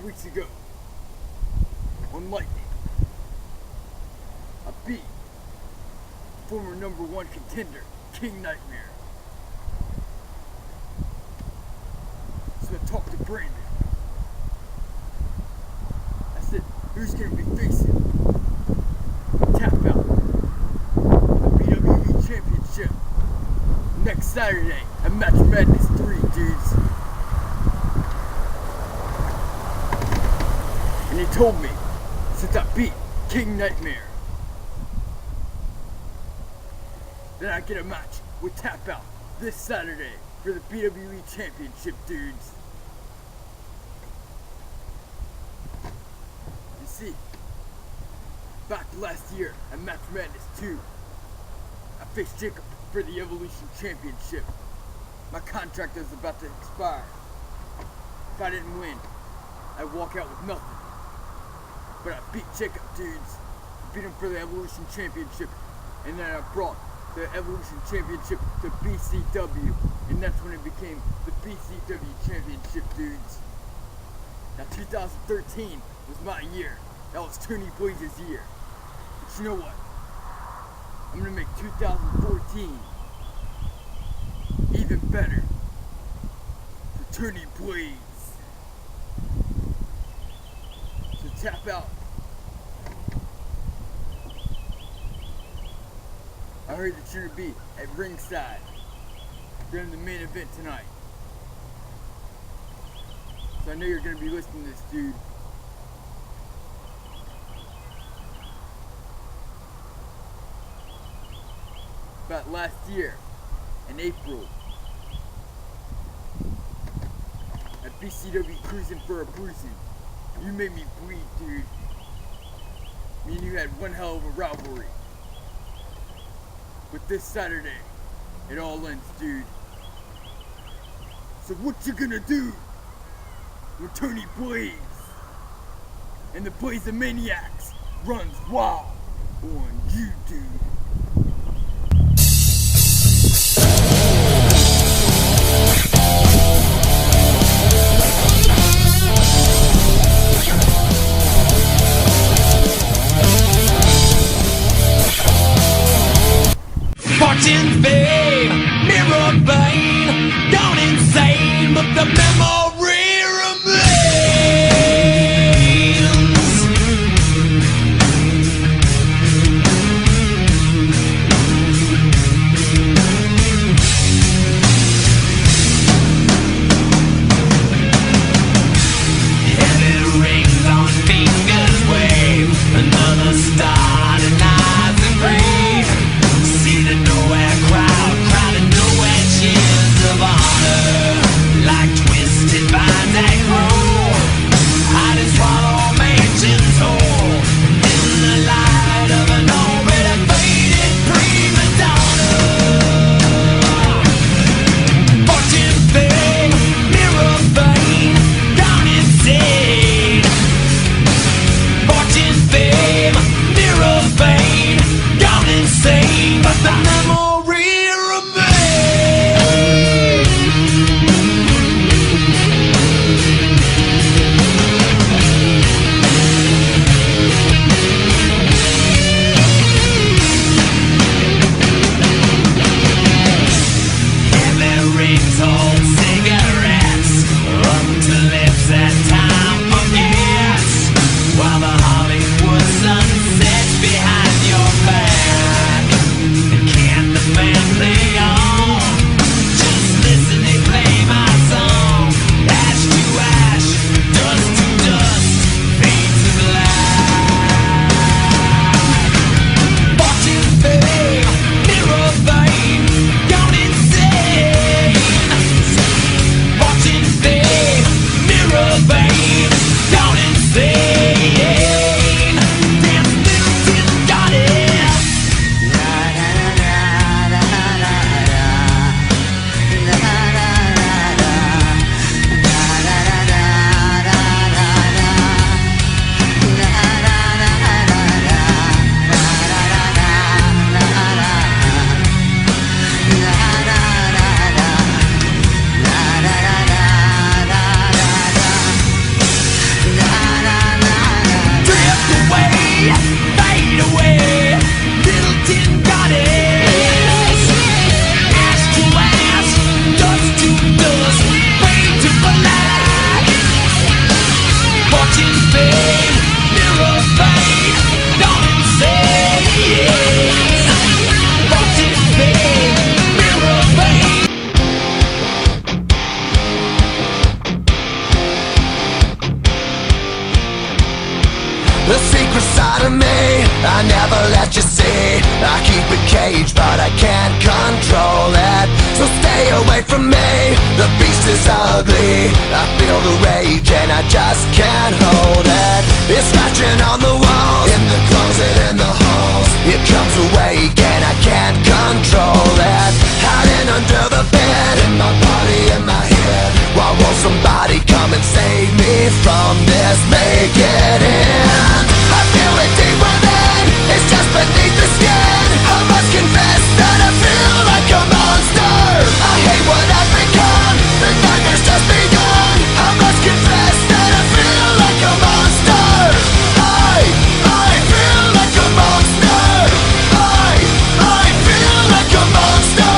weeks ago on Lightning, I beat former #1 contender, King Nightmare. So I talked to Brandon. I said, who's going to be facing Tap Out, the BWE Championship, next Saturday at Match Madness 3, dudes. And he told me, since I beat King Nightmare, that I get a match with Tap Out this Saturday for the BWE Championship, dudes. You see, back last year at Match Madness 2, I faced Jacob for the Evolution Championship. My contract was about to expire. If I didn't win, I'd walk out with nothing. But I beat Jacob, dudes. Beat him for the Evolution Championship. And then I brought the Evolution Championship to BCW. And that's when it became the BCW Championship, dudes. Now 2013 was my year. That was Tony Blaze's year. But you know what? I'm gonna make 2014 even better for Tony Blaze. So Tap Out. I heard that you're gonna be at ringside during the main event tonight. So I know you're gonna be listening to this, dude. About last year, in April, at BCW Cruising for a Bruising, you made me bleed, dude. Me and you had one hell of a rivalry. But this Saturday, it all ends, dude. So what you gonna do when Tony Blaze and the Blazomaniacs runs wild on you, dude? Fortune, fame, mirror bane, gone insane, but the memory remains. The secret side of me, I never let you see. I keep it caged, but I can't control it. So stay away from me, the beast is ugly. I feel the rage and I just can't hold it. It's scratching on the walls, in the closet, in the halls. It comes awake and I can't control it. Hiding under the bed, in my body, in my head. Why won't somebody come and save me from this? Make it end. I feel it deep within, it's just beneath the skin. I must confess that I feel like a monster. I hate what I've become, the nightmare's just begun. I must confess that I feel like a monster. I feel like a monster. I feel like a monster.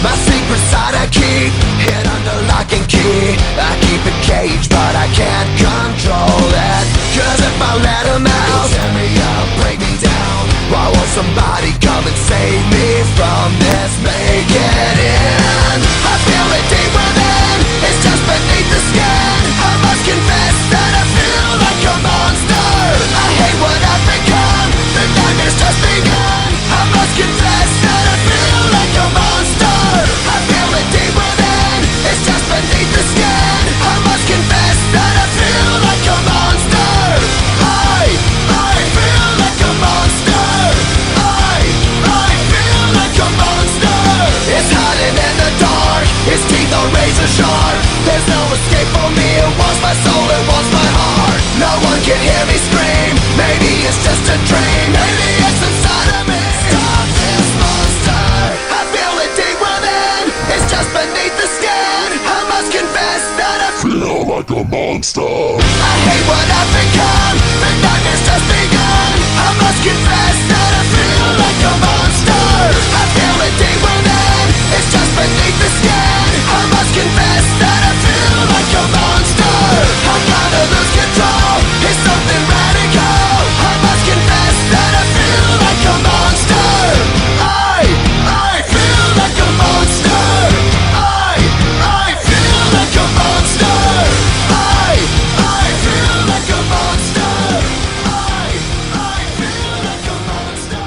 My secret side I keep hid under lock and key. I keep it caged, but I can't control it. Cause if I let him out, he'll tear me up, break me down. Why won't somebody come and save me from this? Make it end. I feel it deep within, it's just beneath the skin. I must confess that I feel like a monster. I hate what I've become, the nightmare's just begun. I must confess that I feel like a monster. I feel it deep within, it's just beneath the skin. I must confess that I feel like a monster. I feel like a monster. I feel like a monster. It's hiding in the dark, its teeth are razor sharp. There's no escape for me, it wants my soul, it wants my heart. No one can hear me scream, maybe it's just a dream. Maybe it's inside of me. Stop this monster. I feel it deep within, it's just beneath the skin. I must confess that I feel like a monster. I hate what I've become, the nightmare's just begun. I must confess that I feel like a monster. I feel it deep within, it's just beneath the skin. I must confess that I feel like a monster. I'm gonna lose control, it's something radical. I must confess that I feel like a monster. I feel like a monster. I feel like a monster. I feel like a monster. I feel like a monster.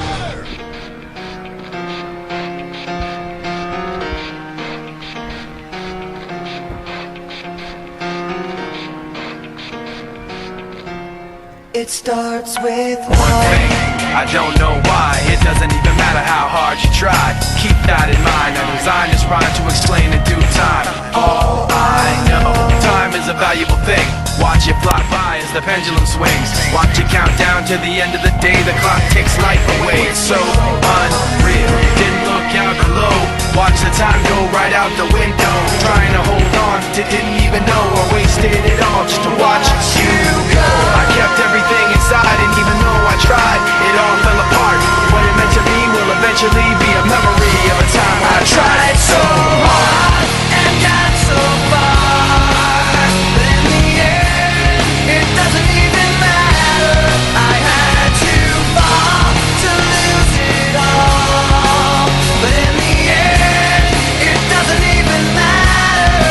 It starts with One thing, I don't know why. It doesn't even matter how hard you try. Keep that in mind. I designed this rhyme to explain in due time. All I know, time is a valuable thing. Watch it fly by as the pendulum swings. Watch it count down to the end of the day. The clock takes life away. It's so unreal. Didn't look out below. Watch the time go right out the window. Trying to hold on to didn't even know I wasted it all just to watch you go. I kept everything inside, and even though I tried, it all fell apart. What it meant to me will eventually be a memory of a time when I tried so hard and got so far, but in the end, it doesn't even matter. I had to fall to lose it all, but in the end, it doesn't even matter.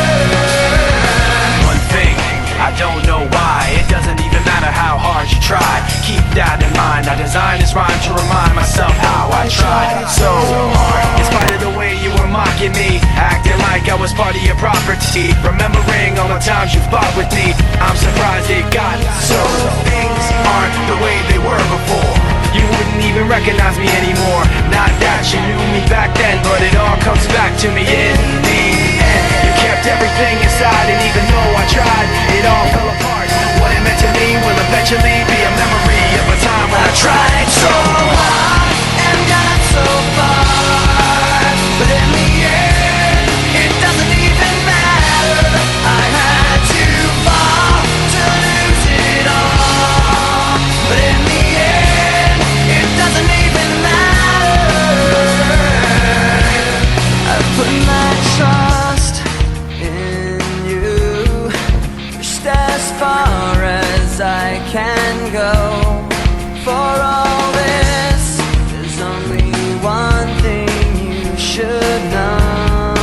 One thing, I don't know why. It doesn't even matter how hard you try. Keep that in mind. I designed this rhyme to remind myself how I tried so hard. In spite of the way you were mocking me, acting like I was part of your property, remembering all the times you fought with me, I'm surprised it got so. Things aren't the way they were before. You wouldn't even recognize me anymore. Not that you knew me back then, but it all comes back to me in the end. You kept everything inside, and even though I tried, it all fell apart. What it meant to me will eventually be a memory of a time when I tried so hard and got so far, but in the end, it doesn't even matter. I had to fall to lose it all, but in the end, it doesn't even matter. I put my trust in you, pushed as far as I can go. For all this, there's only one thing you should know.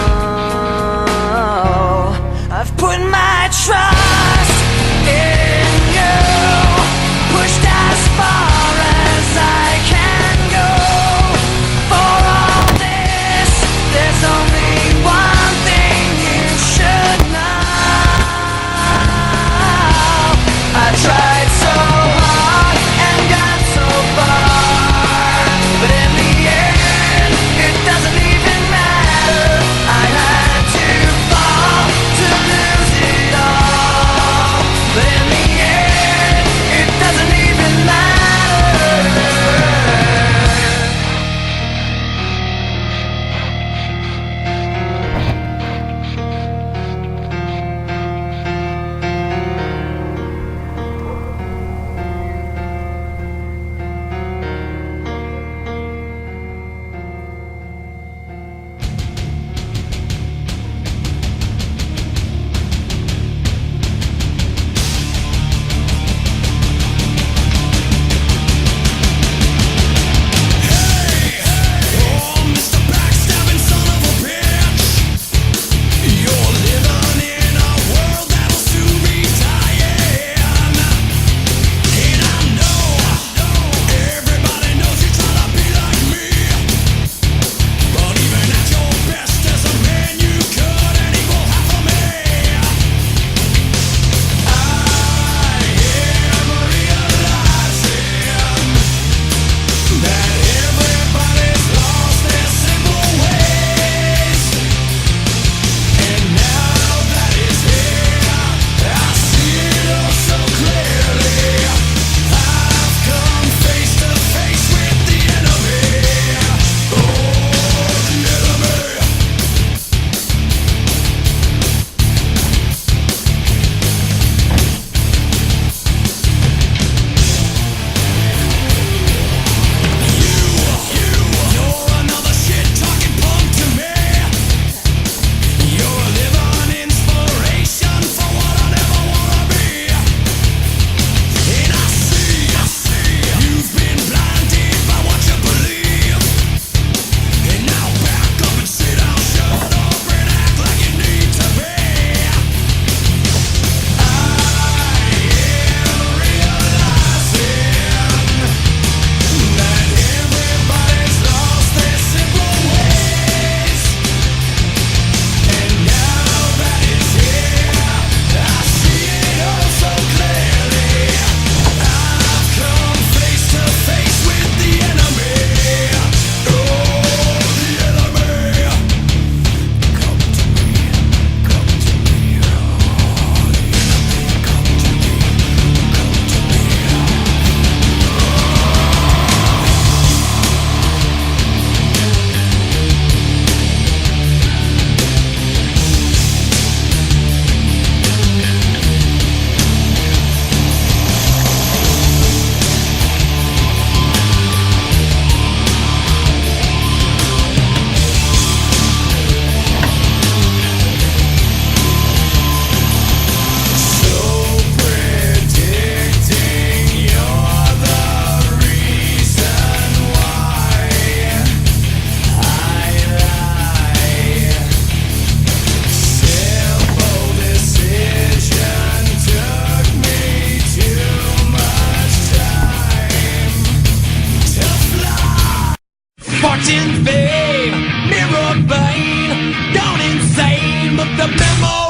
the memory